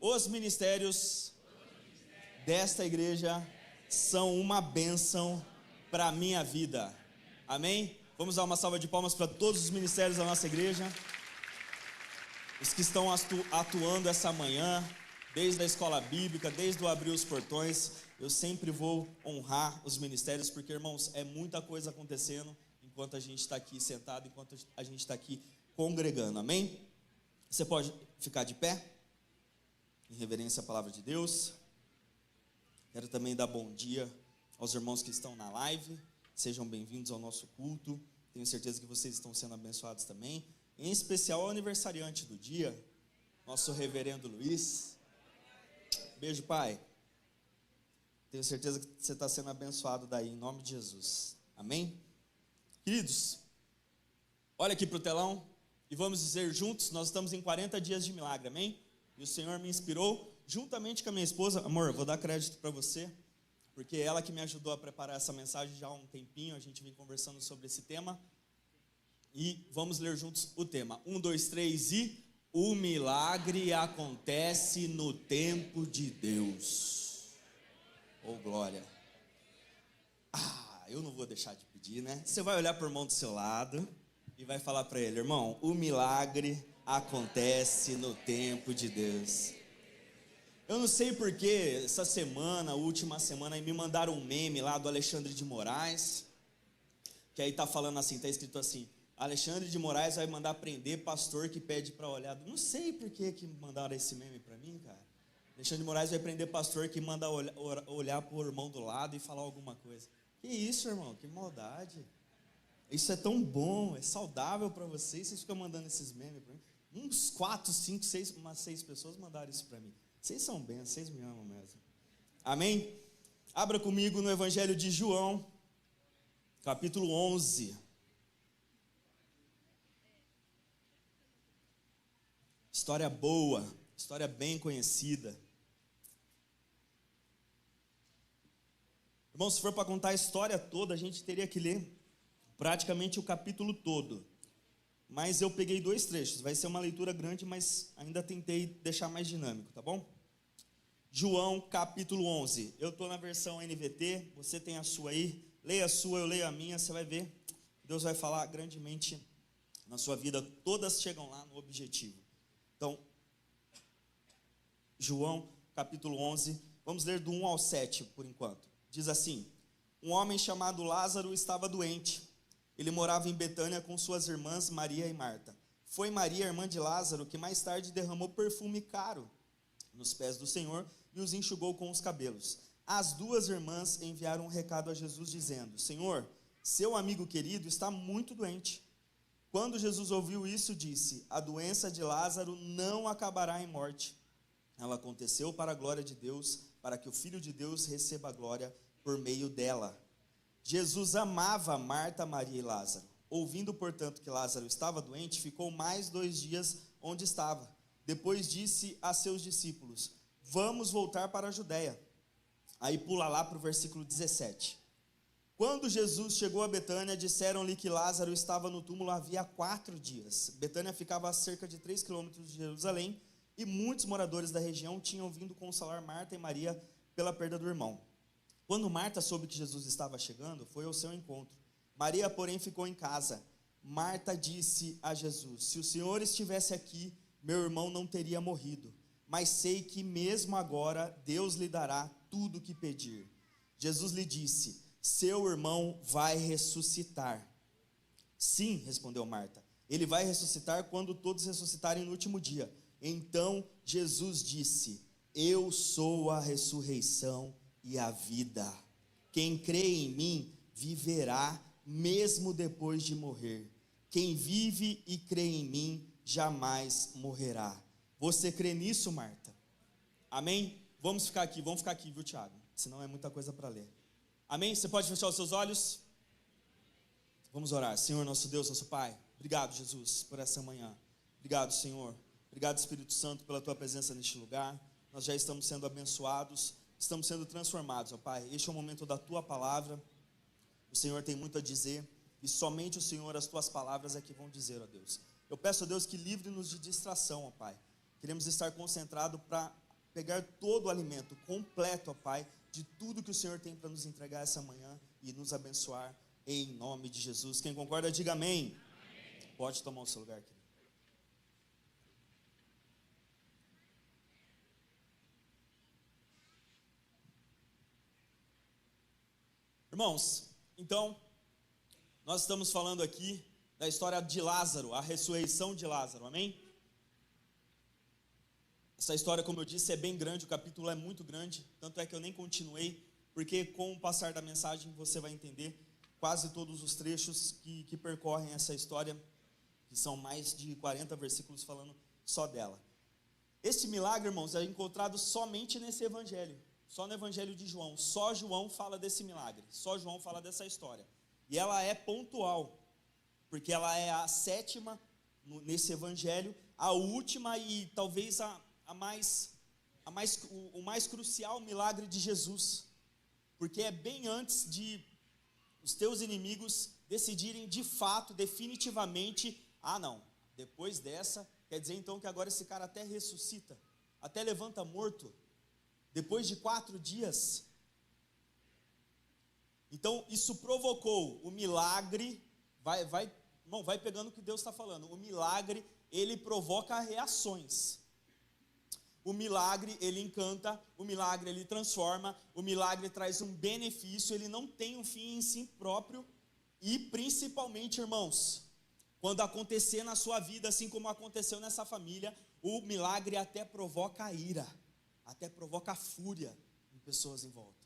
Os ministérios desta igreja são uma bênção para a minha vida. Amém? Vamos dar uma salva de palmas para todos os ministérios da nossa igreja. Os que estão atuando essa manhã, desde a escola bíblica, desde o abrir os portões. Eu sempre vou honrar os ministérios, porque, irmãos, é muita coisa acontecendo enquanto a gente está aqui sentado, enquanto a gente está aqui congregando. Amém? Você pode ficar de pé, em reverência à palavra de Deus. Quero também dar bom dia aos irmãos que estão na live. Sejam bem-vindos ao nosso culto. Tenho certeza que vocês estão sendo abençoados também. Em especial ao aniversariante do dia, nosso reverendo Luiz. Beijo, pai. Tenho certeza que você está sendo abençoado daí, em nome de Jesus. Amém? Queridos, olha aqui para o telão e vamos dizer juntos, nós estamos em 40 dias de milagre, amém? E o Senhor me inspirou, juntamente com a minha esposa. Amor, vou dar crédito para você, porque ela que me ajudou a preparar essa mensagem já há um tempinho. A gente vem conversando sobre esse tema. E vamos ler juntos o tema. 1, 2, 3 e... O milagre acontece no tempo de Deus. Oh, glória. Eu não vou deixar de pedir, né? Você vai olhar para o irmão do seu lado e vai falar para ele: irmão, o milagre acontece no tempo de Deus. Eu não sei porque essa semana, última semana, me mandaram um meme lá do Alexandre de Moraes, que aí tá falando assim, tá escrito assim: Alexandre de Moraes vai mandar prender pastor que pede para olhar. Não sei por que mandaram esse meme para mim, cara. Alexandre de Moraes vai prender pastor que manda olhar pro irmão do lado e falar alguma coisa. Que isso, irmão? Que maldade. Isso é tão bom, é saudável para vocês. Vocês ficam mandando esses memes para mim. Uns 4, 5, 6, umas 6 pessoas mandaram isso para mim. Vocês são bem, vocês me amam mesmo. Amém? Abra comigo no Evangelho de João, capítulo 11. História boa, história bem conhecida. Irmão, se for para contar a história toda, a gente teria que ler praticamente o capítulo todo. Mas eu peguei 2 trechos. Vai ser uma leitura grande, mas ainda tentei deixar mais dinâmico, tá bom? João, capítulo 11. Eu estou na versão NVT, você tem a sua aí. Leia a sua, eu leio a minha, você vai ver. Deus vai falar grandemente na sua vida. Todas chegam lá no objetivo. Então, João, capítulo 11. Vamos ler do 1 ao 7, por enquanto. Diz assim: um homem chamado Lázaro estava doente. Ele morava em Betânia com suas irmãs Maria e Marta. Foi Maria, irmã de Lázaro, que mais tarde derramou perfume caro nos pés do Senhor e os enxugou com os cabelos. As 2 irmãs enviaram um recado a Jesus dizendo: Senhor, seu amigo querido está muito doente. Quando Jesus ouviu isso, disse: a doença de Lázaro não acabará em morte. Ela aconteceu para a glória de Deus, para que o Filho de Deus receba a glória por meio dela. Jesus amava Marta, Maria e Lázaro. Ouvindo, portanto, que Lázaro estava doente, ficou mais 2 dias onde estava. Depois disse a seus discípulos: vamos voltar para a Judéia. Aí pula lá para o versículo 17. Quando Jesus chegou a Betânia, disseram-lhe que Lázaro estava no túmulo havia 4 dias. Betânia ficava a cerca de 3 quilômetros de Jerusalém, e muitos moradores da região tinham vindo consolar Marta e Maria pela perda do irmão. Quando Marta soube que Jesus estava chegando, foi ao seu encontro. Maria, porém, ficou em casa. Marta disse a Jesus: se o Senhor estivesse aqui, meu irmão não teria morrido. Mas sei que mesmo agora Deus lhe dará tudo o que pedir. Jesus lhe disse: seu irmão vai ressuscitar. Sim, respondeu Marta, ele vai ressuscitar quando todos ressuscitarem no último dia. Então Jesus disse: eu sou a ressurreição e a vida. Quem crê em mim viverá mesmo depois de morrer. Quem vive e crê em mim jamais morrerá. Você crê nisso, Marta? Amém? Vamos ficar aqui, viu, Tiago? Senão é muita coisa para ler. Amém? Você pode fechar os seus olhos? Vamos orar. Senhor, nosso Deus, nosso Pai, obrigado, Jesus, por essa manhã. Obrigado, Senhor. Obrigado, Espírito Santo, pela Tua presença neste lugar. Nós já estamos sendo abençoados, estamos sendo transformados, ó Pai. Este é o momento da Tua palavra. O Senhor tem muito a dizer e somente o Senhor, as Tuas palavras é que vão dizer, ó Deus. Eu peço a Deus que livre-nos de distração, ó Pai. Queremos estar concentrados para pegar todo o alimento completo, ó Pai, de tudo que o Senhor tem para nos entregar essa manhã e nos abençoar em nome de Jesus. Quem concorda, diga amém. Amém. Pode tomar o seu lugar aqui. Irmãos, então, nós estamos falando aqui da história de Lázaro, a ressurreição de Lázaro, amém? Essa história, como eu disse, é bem grande, o capítulo é muito grande, tanto é que eu nem continuei, porque com o passar da mensagem você vai entender quase todos os trechos que percorrem essa história, que são mais de 40 versículos falando só dela. Este milagre, irmãos, é encontrado somente nesse evangelho, só no evangelho de João. Só João fala desse milagre, só João fala dessa história. E ela é pontual, porque ela é a sétima nesse evangelho, a última e talvez o mais crucial milagre de Jesus, porque é bem antes de os teus inimigos decidirem de fato, definitivamente, não, depois dessa, quer dizer então que agora esse cara até ressuscita, até levanta morto, depois de 4 dias. Então isso provocou o milagre, vai pegando o que Deus está falando, o milagre ele provoca reações. O milagre, ele encanta, o milagre, ele transforma, o milagre traz um benefício, ele não tem um fim em si próprio, e principalmente, irmãos, quando acontecer na sua vida, assim como aconteceu nessa família, o milagre até provoca ira, até provoca fúria em pessoas em volta.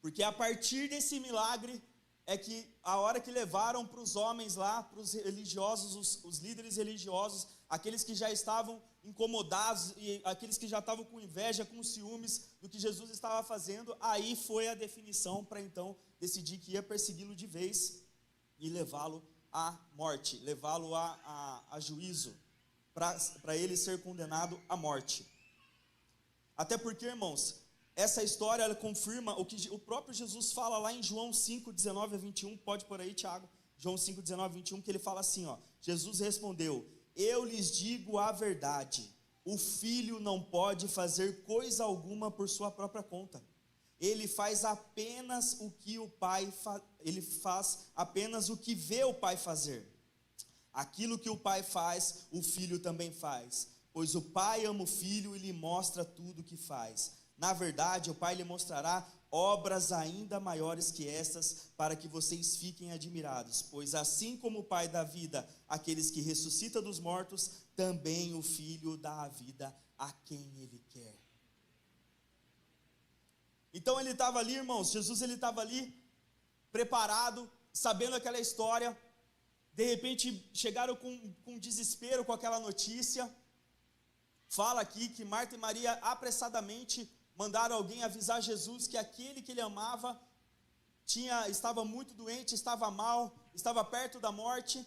Porque a partir desse milagre, é que a hora que levaram para os homens lá, para os religiosos, os líderes religiosos, aqueles que já estavam incomodados e aqueles que já estavam com inveja, com ciúmes do que Jesus estava fazendo, aí foi a definição para então decidir que ia persegui-lo de vez e levá-lo à morte, levá-lo a juízo, para ele ser condenado à morte. Até porque, irmãos, essa história ela confirma o que o próprio Jesus fala lá em João 5, 19 a 21, pode por aí, Tiago, João 5, 19 a 21, que ele fala assim, Jesus respondeu: eu lhes digo a verdade, o filho não pode fazer coisa alguma por sua própria conta, ele faz apenas o que o pai ele faz apenas o que vê o pai fazer, aquilo que o pai faz, o filho também faz, pois o pai ama o filho e lhe mostra tudo o que faz. Na verdade, o Pai lhe mostrará obras ainda maiores que estas, para que vocês fiquem admirados, pois assim como o Pai dá vida àqueles que ressuscita dos mortos, também o Filho dá a vida a quem Ele quer. Então ele estava ali, irmãos, Jesus ele estava ali, preparado, sabendo aquela história, de repente chegaram com desespero com aquela notícia. Fala aqui que Marta e Maria apressadamente mandaram alguém avisar Jesus que aquele que ele amava estava muito doente, estava mal, estava perto da morte,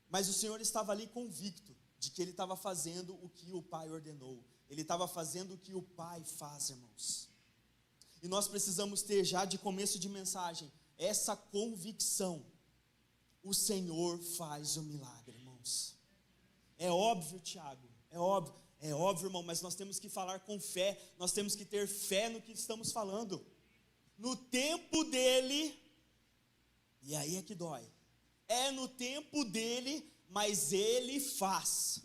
mas o Senhor estava ali convicto de que ele estava fazendo o que o Pai ordenou, ele estava fazendo o que o Pai faz, irmãos. E nós precisamos ter já de começo de mensagem, essa convicção, o Senhor faz o milagre, irmãos. É óbvio, Tiago, é óbvio, irmão, mas nós temos que falar com fé, nós temos que ter fé no que estamos falando, no tempo dele, e aí é que dói, é no tempo dele, mas ele faz.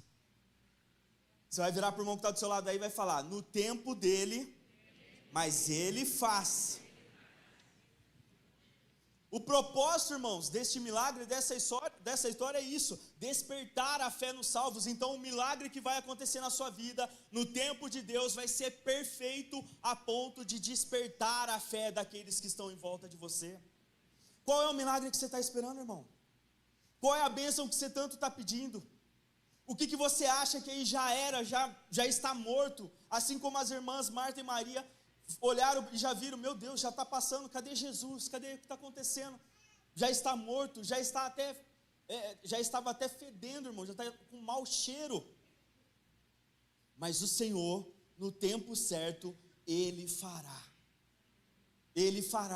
Você vai virar para o irmão que está do seu lado aí e vai falar, no tempo dele, mas ele faz. O propósito, irmãos, deste milagre, dessa história é isso, despertar a fé nos salvos. Então o milagre que vai acontecer na sua vida, no tempo de Deus, vai ser perfeito a ponto de despertar a fé daqueles que estão em volta de você. Qual é o milagre que você está esperando, irmão? Qual é a bênção que você tanto está pedindo? O que você acha que aí já está morto, assim como as irmãs Marta e Maria olharam e já viram, meu Deus, já está passando, cadê Jesus, cadê o que está acontecendo? Já está morto, já estava até fedendo, irmão, já está com mau cheiro. Mas o Senhor, no tempo certo, Ele fará,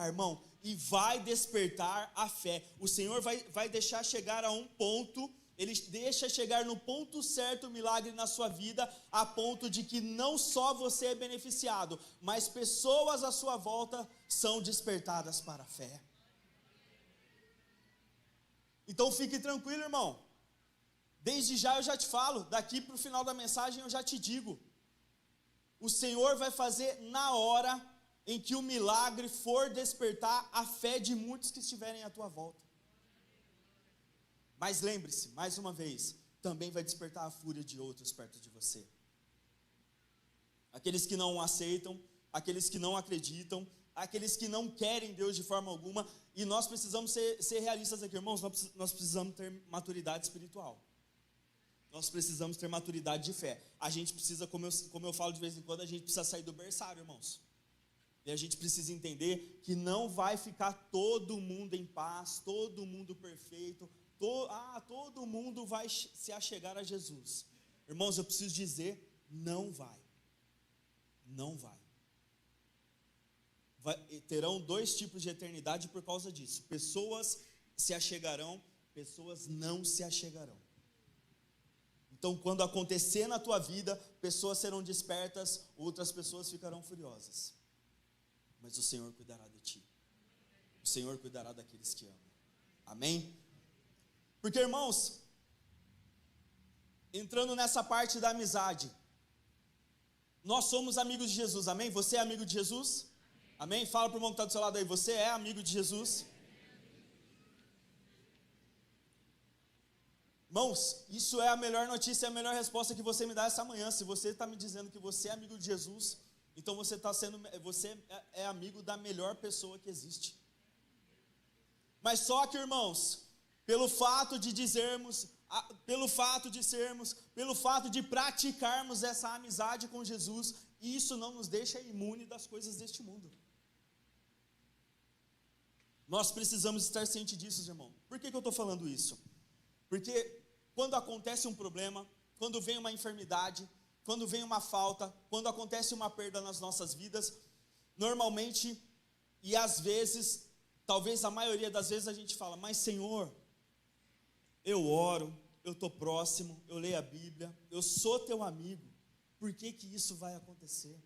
irmão, e vai despertar a fé. O Senhor vai deixar chegar a um ponto Ele deixa chegar no ponto certo o milagre na sua vida, a ponto de que não só você é beneficiado, mas pessoas à sua volta são despertadas para a fé. Então fique tranquilo, irmão. Desde já eu já te falo, daqui para o final da mensagem eu já te digo. O Senhor vai fazer na hora em que o milagre for despertar a fé de muitos que estiverem à tua volta. Mas lembre-se, mais uma vez, também vai despertar a fúria de outros perto de você. Aqueles que não aceitam, aqueles que não acreditam, aqueles que não querem Deus de forma alguma. E nós precisamos ser realistas aqui, irmãos. Nós precisamos ter maturidade espiritual. Nós precisamos ter maturidade de fé. A gente precisa, como eu falo de vez em quando, a gente precisa sair do berçário, irmãos. E a gente precisa entender que não vai ficar todo mundo em paz, todo mundo perfeito, todo mundo vai se achegar a Jesus. Irmãos, eu preciso dizer, não vai. Não vai. Terão dois tipos de eternidade por causa disso. Pessoas se achegarão, pessoas não se achegarão. Então, quando acontecer na tua vida, pessoas serão despertas, outras pessoas ficarão furiosas. Mas o Senhor cuidará de ti. O Senhor cuidará daqueles que amam. Amém? Porque, irmãos, entrando nessa parte da amizade, nós somos amigos de Jesus, amém? Você é amigo de Jesus? Amém? Fala para o irmão que está do seu lado aí, você é amigo de Jesus? Irmãos, isso é a melhor notícia, é a melhor resposta que você me dá essa manhã. Se você está me dizendo que você é amigo de Jesus, então você é amigo da melhor pessoa que existe. Mas só que, irmãos, pelo fato de praticarmos essa amizade com Jesus, isso não nos deixa imune das coisas deste mundo. Nós precisamos estar cientes disso, irmão. Por que eu estou falando isso? Porque quando acontece um problema, quando vem uma enfermidade, quando vem uma falta, quando acontece uma perda nas nossas vidas, normalmente, e às vezes, talvez a maioria das vezes a gente fala, mas Senhor, eu oro, eu estou próximo, eu leio a Bíblia, eu sou teu amigo, por que isso vai acontecer?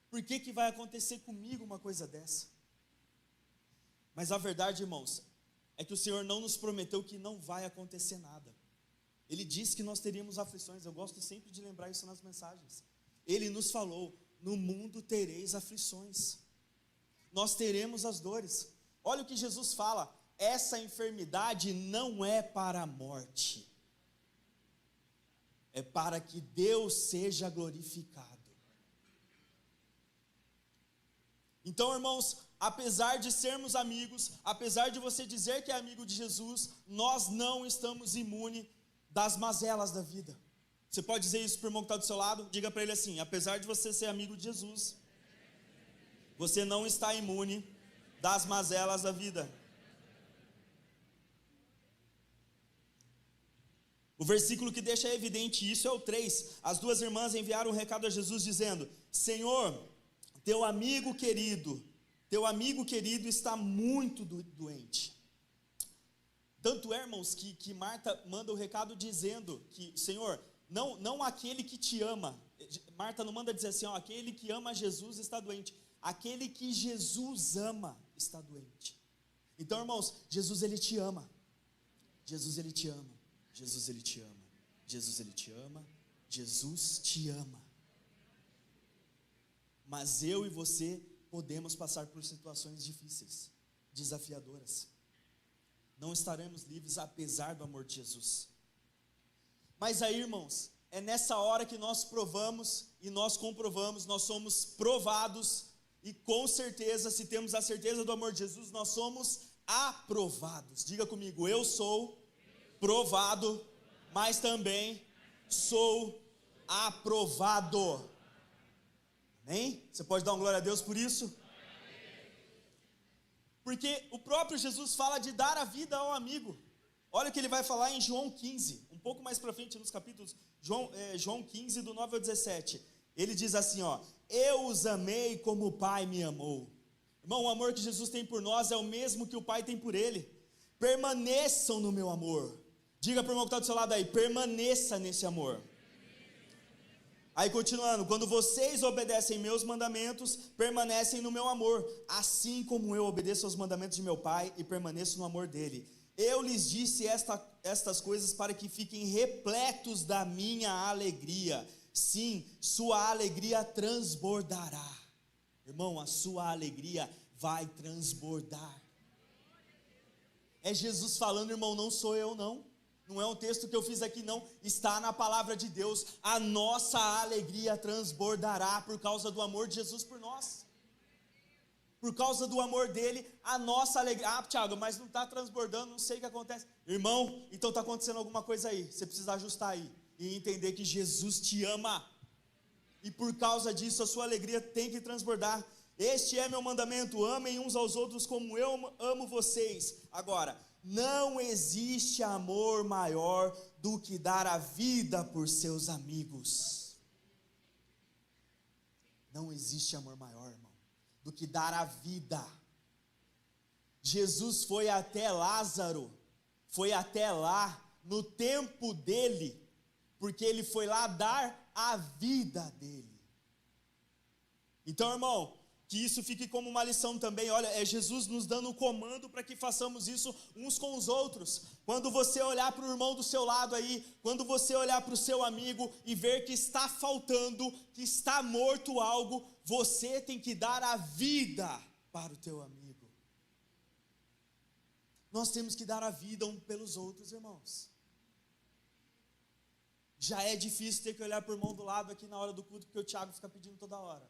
Por que vai acontecer comigo uma coisa dessa? Mas a verdade, irmãos, é que o Senhor não nos prometeu que não vai acontecer nada. Ele disse que nós teríamos aflições. Eu gosto sempre de lembrar isso nas mensagens. Ele nos falou, no mundo tereis aflições. Nós teremos as dores. Olha o que Jesus fala, essa enfermidade não é para a morte. É para que Deus seja glorificado. Então, irmãos, apesar de sermos amigos, apesar de você dizer que é amigo de Jesus, nós não estamos imunes das mazelas da vida. Você pode dizer isso para o irmão que está do seu lado? Diga para ele assim, apesar de você ser amigo de Jesus, você não está imune das mazelas da vida. O versículo que deixa evidente isso é o 3. As duas irmãs enviaram um recado a Jesus dizendo, Senhor, teu amigo querido está muito doente. Tanto é, irmãos, que Marta manda o recado dizendo que, Senhor, não aquele que te ama, Marta não manda dizer assim, aquele que ama Jesus está doente, aquele que Jesus ama está doente. Então, irmãos, Jesus ele te ama, Jesus ele te ama, Jesus ele te ama, Jesus ele te ama, Jesus te ama. Mas eu e você podemos passar por situações difíceis, desafiadoras. Não estaremos livres apesar do amor de Jesus. Mas aí, irmãos, é nessa hora que nós provamos e nós comprovamos, nós somos provados e com certeza, se temos a certeza do amor de Jesus, nós somos aprovados. Diga comigo, eu sou provado, mas também sou aprovado. Amém? Você pode dar uma glória a Deus por isso? Porque o próprio Jesus fala de dar a vida ao amigo. Olha o que ele vai falar em João 15, um pouco mais para frente nos capítulos, João 15, do 9 ao 17. Ele diz assim, eu os amei como o Pai me amou. Irmão, o amor que Jesus tem por nós é o mesmo que o Pai tem por ele. Permaneçam no meu amor. Diga para o irmão que está do seu lado aí, permaneça nesse amor. Aí continuando, quando vocês obedecem meus mandamentos, permanecem no meu amor, assim como eu obedeço aos mandamentos de meu Pai e permaneço no amor dele. Eu lhes disse estas coisas para que fiquem repletos da minha alegria. Sim, sua alegria transbordará. Irmão, a sua alegria vai transbordar. É Jesus falando, irmão, não sou eu não. Não é um texto que eu fiz aqui não, está na palavra de Deus. A nossa alegria transbordará por causa do amor de Jesus por nós. Por causa do amor dele, a nossa alegria. Ah, Thiago, mas não está transbordando, não sei o que acontece. Irmão, então está acontecendo alguma coisa aí. Você precisa ajustar aí e entender que Jesus te ama. E por causa disso a sua alegria tem que transbordar. Este é meu mandamento, amem uns aos outros como eu amo vocês. Agora, não existe amor maior do que dar a vida por seus amigos. Não existe amor maior, irmão, do que dar a vida. Jesus foi até Lázaro, foi até lá no tempo dele, porque ele foi lá dar a vida dele. Então, irmão, que isso fique como uma lição também. Olha, é Jesus nos dando um comando para que façamos isso uns com os outros. Quando você olhar para o irmão do seu lado aí, quando você olhar para o seu amigo e ver que está faltando, que está morto algo, você tem que dar a vida para o teu amigo. Nós temos que dar a vida um pelos outros, irmãos. Já é difícil ter que olhar para o irmão do lado aqui na hora do culto, porque o Thiago fica pedindo toda hora.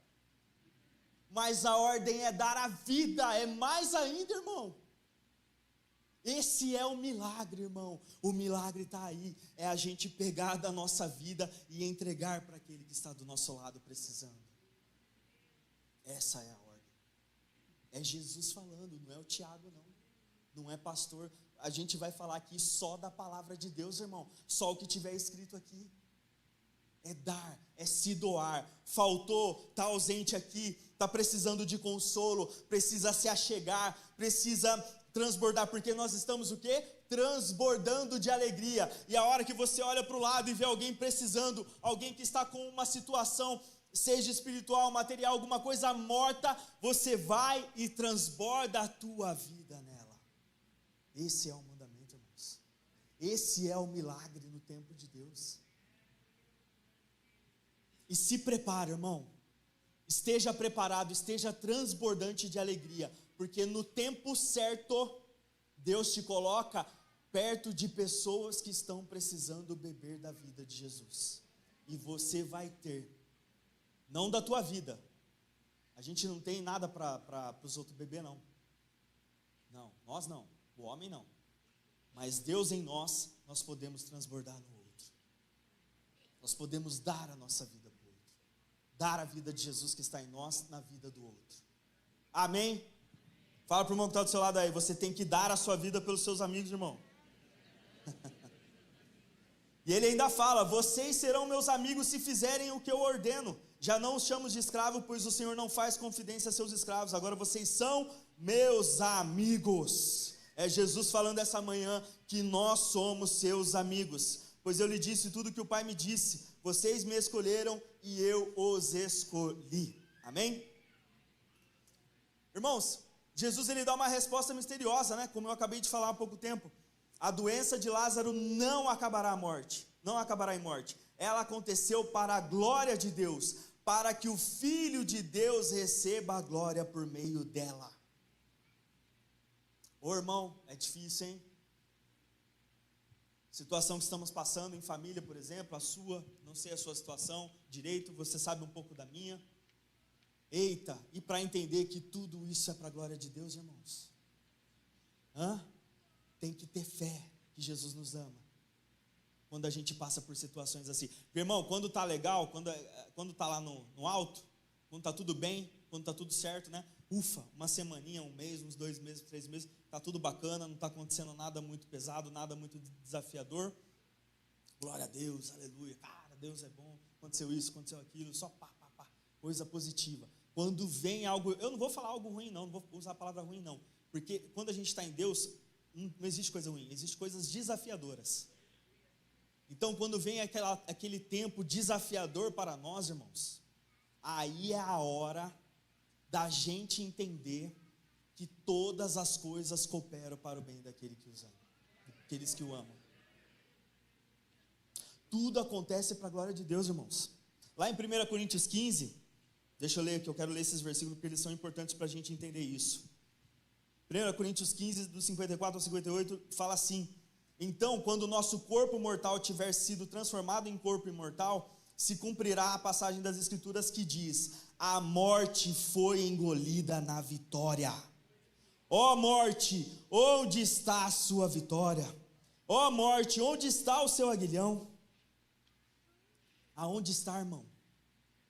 Mas a ordem é dar a vida, é mais ainda, irmão. Esse é o milagre, irmão. O milagre está aí, é a gente pegar da nossa vida e entregar para aquele que está do nosso lado precisando. Essa é a ordem. É Jesus falando, não é o Tiago não. Não é pastor. A gente vai falar aqui só da palavra de Deus, irmão. Só o que tiver escrito aqui. É dar, é se doar. Faltou, está ausente aqui, está precisando de consolo, precisa se achegar, precisa transbordar, porque nós estamos o quê? Transbordando de alegria. E a hora que você olha para o lado e vê alguém precisando, alguém que está com uma situação, seja espiritual, material, alguma coisa morta, você vai e transborda a tua vida nela. Esse é o mandamento, irmãos. Esse é o milagre no tempo de Deus. E se prepare, irmão, esteja preparado, esteja transbordante de alegria, porque no tempo certo, Deus te coloca perto de pessoas que estão precisando beber da vida de Jesus, e você vai ter, não da tua vida, a gente não tem nada para os outros beber não, nós não, o homem não, mas Deus em nós podemos transbordar no outro, nós podemos dar a nossa vida, dar a vida de Jesus que está em nós, na vida do outro. Amém? Fala para o irmão que está do seu lado aí, você tem que dar a sua vida pelos seus amigos, irmão. E ele ainda fala, vocês serão meus amigos se fizerem o que eu ordeno. Já não os chamo de escravo, pois o Senhor não faz confidência a seus escravos. Agora vocês são meus amigos. É Jesus falando essa manhã que nós somos seus amigos. Pois eu lhe disse tudo que o Pai me disse. Vocês me escolheram e eu os escolhi. Amém? Irmãos, Jesus ele dá uma resposta misteriosa, né? Como eu acabei de falar há pouco tempo. A doença de Lázaro não acabará a morte, não acabará em morte. Ela aconteceu para a glória de Deus, para que o Filho de Deus receba a glória por meio dela. Ô irmão, é difícil, hein? Situação que estamos passando em família, por exemplo, a sua, não sei a sua situação direito, você sabe um pouco da minha. Eita, e para entender que tudo isso é para a glória de Deus, irmãos? Tem que ter fé que Jesus nos ama. Quando a gente passa por situações assim. Irmão, quando está legal, quando está lá no alto, quando está tudo bem, quando está tudo certo, né? Ufa, uma semaninha, um mês, uns 2 meses, 3 meses, está tudo bacana, não está acontecendo nada muito pesado, nada muito desafiador. Glória a Deus, aleluia, cara, Deus é bom, aconteceu isso, aconteceu aquilo, só pá, coisa positiva. Quando vem algo, eu não vou falar algo ruim não vou usar a palavra ruim não, porque quando a gente está em Deus, não existe coisa ruim, existem coisas desafiadoras. Então, quando vem aquele tempo desafiador para nós, irmãos, aí é a hora da gente entender que todas as coisas cooperam para o bem daqueles que o amam. Tudo acontece para a glória de Deus, irmãos. Lá em 1 Coríntios 15, deixa eu ler aqui, eu quero ler esses versículos porque eles são importantes para a gente entender isso. 1 Coríntios 15, do 54 ao 58, fala assim: então, quando o nosso corpo mortal tiver sido transformado em corpo imortal, se cumprirá a passagem das Escrituras que diz: a morte foi engolida na vitória. Ó morte, onde está a sua vitória? Ó morte, onde está o seu aguilhão? Aonde está, irmão,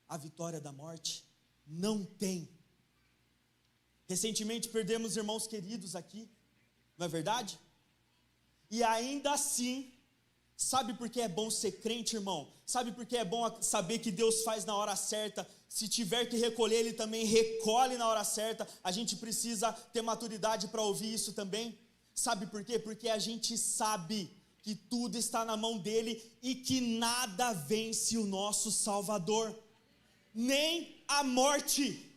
a vitória da morte? Não tem. Recentemente perdemos irmãos queridos aqui, não é verdade? E ainda assim, sabe por que é bom ser crente, irmão? Sabe por que é bom saber que Deus faz na hora certa? Se tiver que recolher, Ele também recolhe na hora certa. A gente precisa ter maturidade para ouvir isso também. Sabe por quê? Porque a gente sabe que tudo está na mão dEle e que nada vence o nosso Salvador. Nem a morte.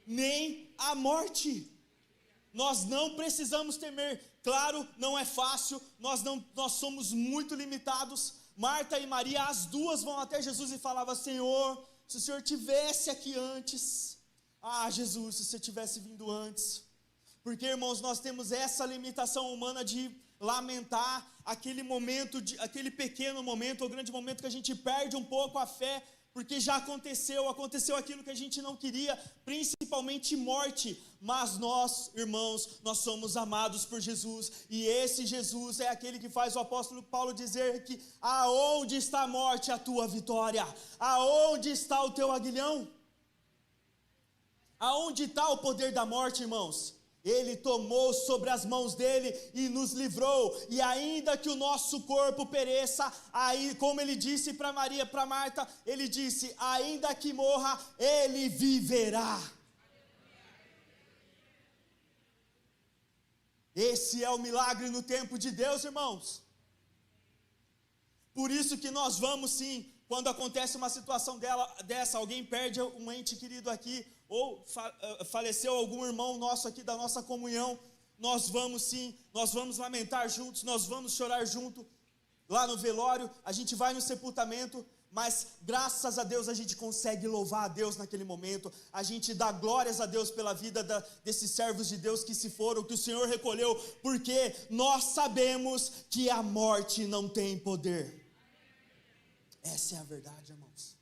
Nem a morte. Nós não precisamos temer. Claro, não é fácil, nós somos muito limitados. Marta e Maria, as duas vão até Jesus e falavam: Senhor, se o Senhor tivesse aqui antes. Ah, Jesus, se você tivesse vindo antes. Porque, irmãos, nós temos essa limitação humana de lamentar aquele momento, aquele pequeno momento, ou grande momento que a gente perde um pouco a fé, porque já aconteceu aquilo que a gente não queria, principalmente morte. Mas nós, irmãos, nós somos amados por Jesus, e esse Jesus é aquele que faz o apóstolo Paulo dizer que: aonde está a morte, a tua vitória? Aonde está o teu aguilhão? Aonde está o poder da morte, irmãos? Ele tomou sobre as mãos dele e nos livrou. E ainda que o nosso corpo pereça, aí, como ele disse para Maria, para Marta, ele disse: ainda que morra, ele viverá. Esse é o milagre no tempo de Deus, irmãos. Por isso que nós vamos sim, quando acontece uma situação dessa, alguém perde um ente querido aqui, ou faleceu algum irmão nosso aqui da nossa comunhão, nós vamos sim, nós vamos lamentar juntos, nós vamos chorar junto, lá no velório, a gente vai no sepultamento, mas graças a Deus a gente consegue louvar a Deus naquele momento, a gente dá glórias a Deus pela vida desses servos de Deus que se foram, que o Senhor recolheu, porque nós sabemos que a morte não tem poder. Essa é a verdade, irmãos,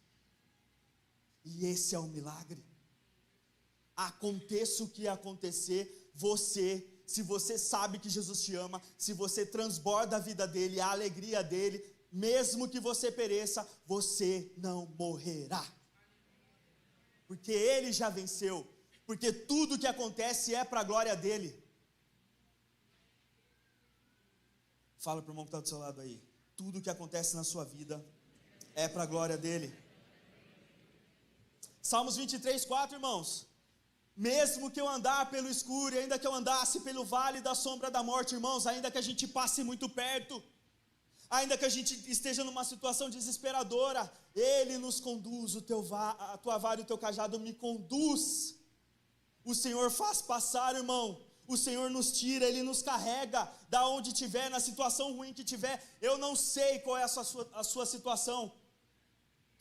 e esse é o milagre. Aconteça o que acontecer, se você sabe que Jesus te ama, se você transborda a vida dele, a alegria dele, mesmo que você pereça, você não morrerá, porque ele já venceu, porque tudo que acontece é para a glória dele. Fala para o irmão que está do seu lado aí: tudo que acontece na sua vida é para a glória dele. Salmos 23, 4, irmãos: mesmo que eu andar pelo escuro, e ainda que eu andasse pelo vale da sombra da morte, irmãos, ainda que a gente passe muito perto, ainda que a gente esteja numa situação desesperadora, Ele nos conduz, a tua vara e o teu cajado me conduz. O Senhor faz passar, irmão, o Senhor nos tira, Ele nos carrega, da onde tiver, na situação ruim que tiver. Eu não sei qual é a sua situação,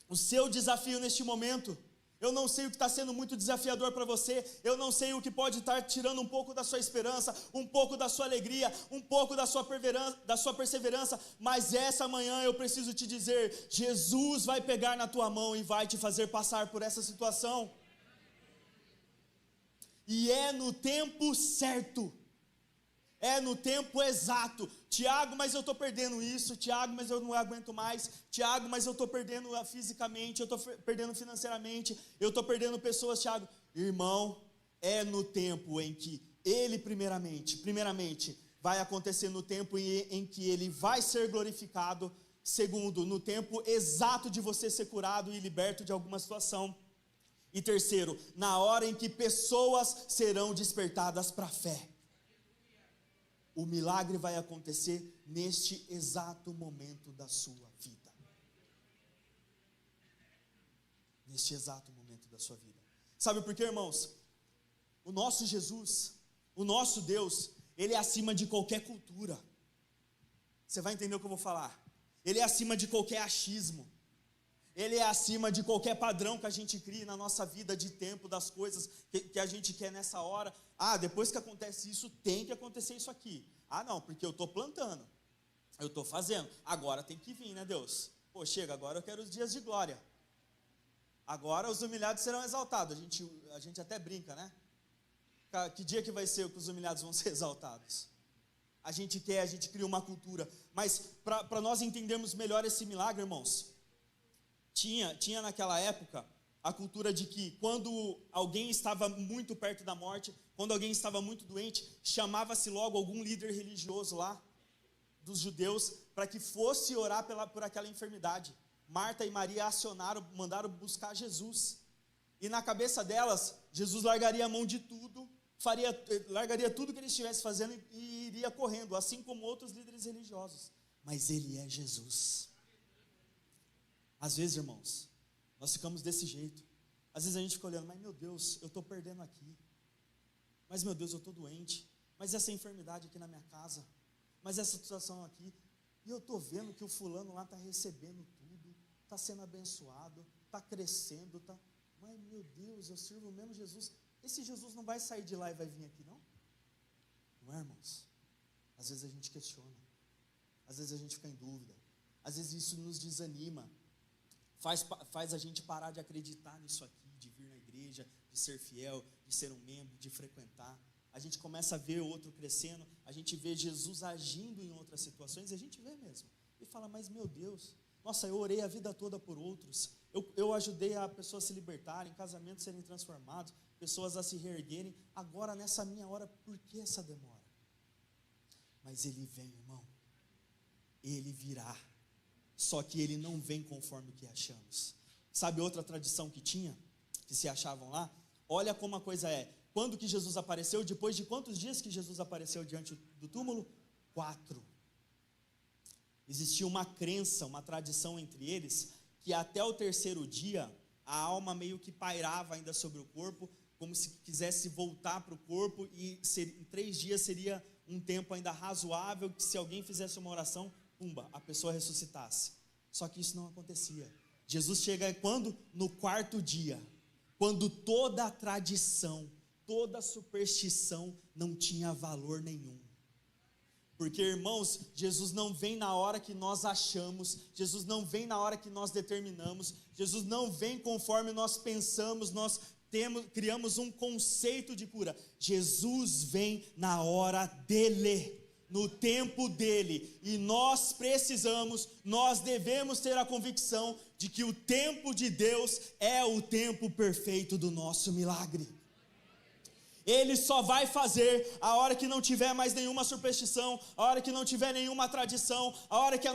o seu desafio neste momento. Eu não sei o que está sendo muito desafiador para você, eu não sei o que pode estar tirando um pouco da sua esperança, um pouco da sua alegria, um pouco da sua perseverança, mas essa manhã eu preciso te dizer: Jesus vai pegar na tua mão e vai te fazer passar por essa situação, e é no tempo certo, é no tempo exato. Tiago, mas eu estou perdendo isso. Tiago, mas eu não aguento mais. Tiago, mas eu estou perdendo fisicamente, eu estou perdendo financeiramente, eu estou perdendo pessoas. Tiago, irmão, é no tempo em que ele primeiramente vai acontecer, no tempo em que ele vai ser glorificado. Segundo, no tempo exato de você ser curado e liberto de alguma situação. E terceiro, na hora em que pessoas serão despertadas para a fé. o milagre vai acontecer neste exato momento da sua vida. Neste exato momento da sua vida. Sabe por quê, irmãos? O nosso Jesus, o nosso Deus, Ele é acima de qualquer cultura. Você vai entender o que eu vou falar. Ele é acima de qualquer achismo. Ele é acima de qualquer padrão que a gente cria na nossa vida de tempo, das coisas que a gente quer nessa hora. Depois que acontece isso, tem que acontecer isso aqui. Não, porque eu estou plantando, eu estou fazendo. Agora tem que vir, né, Deus? Chega, agora eu quero os dias de glória. Agora os humilhados serão exaltados. A gente até brinca, né? Que dia que vai ser que os humilhados vão ser exaltados? A gente cria uma cultura. Mas para nós entendermos melhor esse milagre, irmãos, tinha naquela época a cultura de que quando alguém estava muito perto da morte, quando alguém estava muito doente, chamava-se logo algum líder religioso lá, dos judeus, para que fosse orar por aquela enfermidade. Marta e Maria mandaram buscar Jesus. E na cabeça delas, Jesus largaria a mão de tudo, largaria tudo que ele estivesse fazendo e iria correndo, assim como outros líderes religiosos. Mas ele é Jesus. Às vezes, irmãos, nós ficamos desse jeito. Às vezes a gente fica olhando, mas meu Deus, eu estou perdendo aqui. Mas meu Deus, eu estou doente. Mas essa enfermidade aqui na minha casa. Mas essa situação aqui. E eu estou vendo que o fulano lá está recebendo tudo. Está sendo abençoado. Está crescendo. Mas meu Deus, eu sirvo o mesmo Jesus. Esse Jesus não vai sair de lá e vai vir aqui, não? Não é, irmãos? Às vezes a gente questiona. Às vezes a gente fica em dúvida. Às vezes isso nos desanima. Faz a gente parar de acreditar nisso aqui, de vir na igreja, de ser fiel, de ser um membro, de frequentar. A gente começa a ver o outro crescendo, a gente vê Jesus agindo em outras situações, e a gente vê mesmo. E fala, mas meu Deus, nossa, eu orei a vida toda por outros, eu ajudei a pessoas a se libertarem, casamentos serem transformados, pessoas a se reerguerem, agora nessa minha hora, por que essa demora? Mas ele vem, irmão, ele virá. Só que ele não vem conforme o que achamos. Sabe outra tradição que tinha? Que se achavam lá? Olha como a coisa é. Quando que Jesus apareceu? Depois de quantos dias que Jesus apareceu diante do túmulo? 4. Existia uma crença, uma tradição entre eles, que até o 3º dia, a alma meio que pairava ainda sobre o corpo, como se quisesse voltar para o corpo, e em 3 dias seria um tempo ainda razoável, que se alguém fizesse uma oração, pumba, a pessoa ressuscitasse. Só que isso não acontecia. Jesus chega quando? No 4º dia, quando toda a tradição, toda a superstição não tinha valor nenhum. Porque, irmãos, Jesus não vem na hora que nós achamos, Jesus não vem na hora que nós determinamos, Jesus não vem conforme nós pensamos, criamos um conceito de cura. Jesus vem na hora dele, no tempo dele, e nós devemos ter a convicção de que o tempo de Deus é o tempo perfeito do nosso milagre. Ele só vai fazer a hora que não tiver mais nenhuma superstição, a hora que não tiver nenhuma tradição, a hora que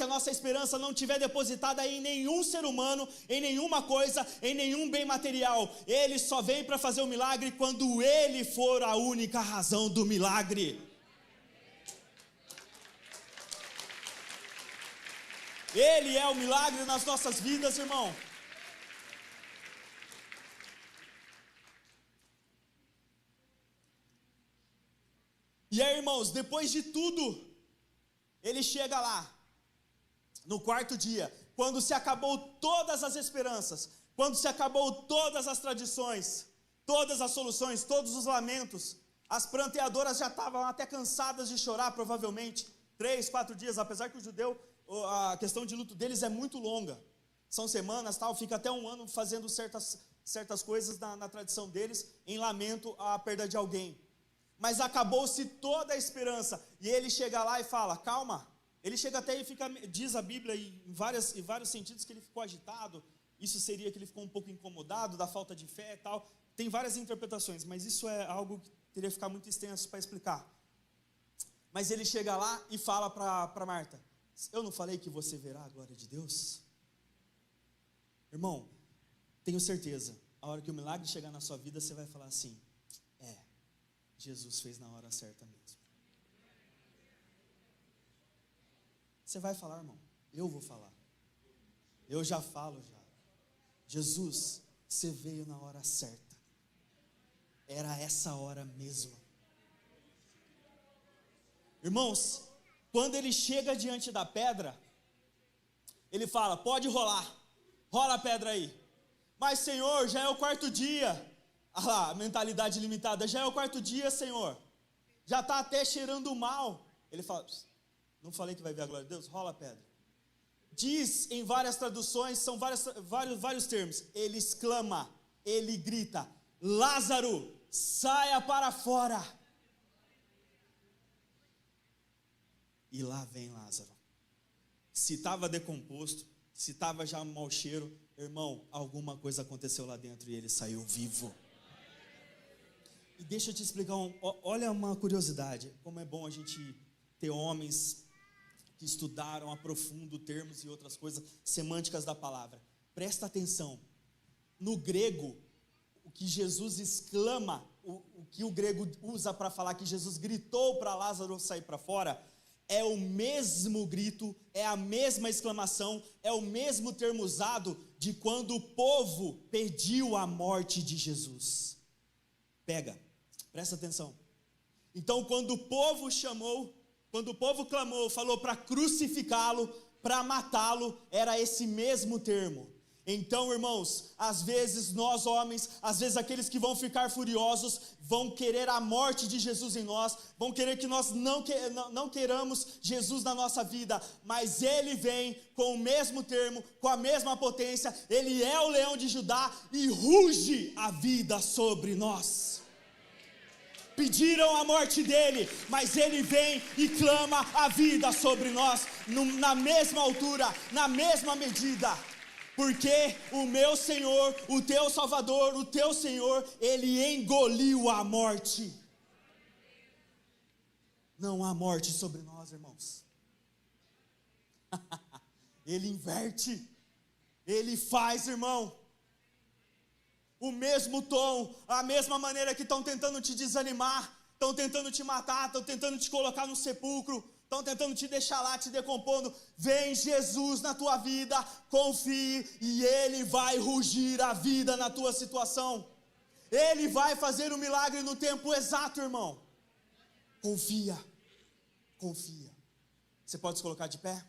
a nossa esperança não tiver depositada em nenhum ser humano, em nenhuma coisa, em nenhum bem material. Ele só vem para fazer o milagre quando ele for a única razão do milagre. Ele é o milagre nas nossas vidas, irmão. E aí, irmãos, depois de tudo, ele chega lá, no 4º dia, quando se acabou todas as esperanças, quando se acabou todas as tradições, todas as soluções, todos os lamentos, as pranteadoras já estavam até cansadas de chorar, provavelmente, 3, 4 dias, apesar que o judeu, a questão de luto deles é muito longa, são semanas, fica até 1 ano fazendo certas coisas na tradição deles, em lamento à perda de alguém. Mas acabou-se toda a esperança, e ele chega lá e fala, calma. Ele chega até e diz a Bíblia em vários sentidos que ele ficou agitado. Isso seria que ele ficou um pouco incomodado da falta de fé e tal. Tem várias interpretações, mas isso é algo que teria que ficar muito extenso para explicar. Mas ele chega lá e fala para Marta, eu não falei que você verá a glória de Deus? Irmão, tenho certeza, a hora que o milagre chegar na sua vida, você vai falar assim, Jesus fez na hora certa mesmo. Você vai falar, irmão? Eu vou falar. Eu já falo já. Jesus, você veio na hora certa. Era essa hora mesmo. Irmãos, quando ele chega diante da pedra, ele fala, pode rolar, rola a pedra aí. Mas Senhor, já é o quarto dia. Ah lá, mentalidade limitada, já é o quarto dia, Senhor. Já está até cheirando mal. Ele fala, não falei que vai ver a glória de Deus? Rola a pedra. Diz em várias traduções, são vários termos. Ele exclama, ele grita, Lázaro, saia para fora. E lá vem Lázaro. Se estava decomposto, se estava já mau cheiro, irmão, alguma coisa aconteceu lá dentro e ele saiu vivo. E deixa eu te explicar, olha uma curiosidade, como é bom a gente ter homens que estudaram a profundo termos e outras coisas, semânticas da palavra. Presta atenção, no grego, o que Jesus exclama, o que o grego usa para falar que Jesus gritou para Lázaro sair para fora, é o mesmo grito, é a mesma exclamação, é o mesmo termo usado de quando o povo pediu a morte de Jesus. Presta atenção. Então, quando o povo clamou, falou para crucificá-lo, para matá-lo, era esse mesmo termo. Então, irmãos, às vezes nós homens, às vezes aqueles que vão ficar furiosos, vão querer a morte de Jesus em nós, vão querer que nós não queiramos Jesus na nossa vida, mas Ele vem com o mesmo termo, com a mesma potência, Ele é o leão de Judá e ruge a vida sobre nós. Pediram a morte dele, mas ele vem e clama a vida sobre nós, na mesma altura, na mesma medida. Porque o meu Senhor, o teu Salvador, o teu Senhor, Ele engoliu a morte. Não há morte sobre nós, irmãos. Ele inverte, Ele faz, irmão. O mesmo tom, a mesma maneira que estão tentando te desanimar, estão tentando te matar, estão tentando te colocar no sepulcro, estão tentando te deixar lá, te decompondo. Vem Jesus na tua vida, confie, e Ele vai rugir a vida na tua situação. Ele vai fazer um milagre no tempo exato, irmão. Confia. Você pode se colocar de pé?